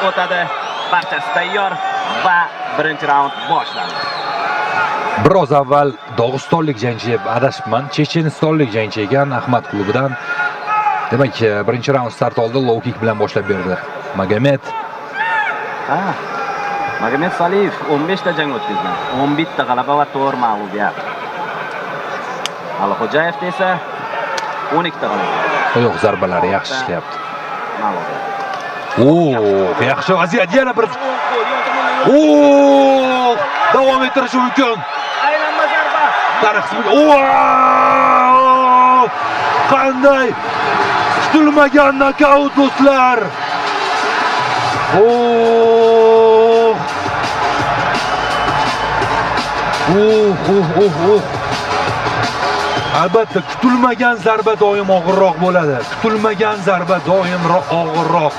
o'tadi. Barchasi tayyor va birinchi raund boshlandi. Biroz avval Dog'istonlik jangchi, adashibman, Chechenistonlik jangchi ekan Ahmad klubidan. Demak, birinchi raund start oldi, low kick bilan boshlab berdi. Magomed. Magomed Saliyev 15 ta jang o'tkazgan. 11 ta g'alaba va 4 mag'lubiyat. Alixo'jayev esa 12 ta g'alaba. Oyoq zarbalari yaxshi ishlayapti. Mag'lubiyat. Yaxshi vaziyat, yana bir. Davom ettirishi mumkin. Aylanma zarba. Qanday kutilmagan nokaut do'stlar. Albatta kutilmagan zarba doim og'irroq bo'ladi. Kutilmagan zarba doim og'irroq.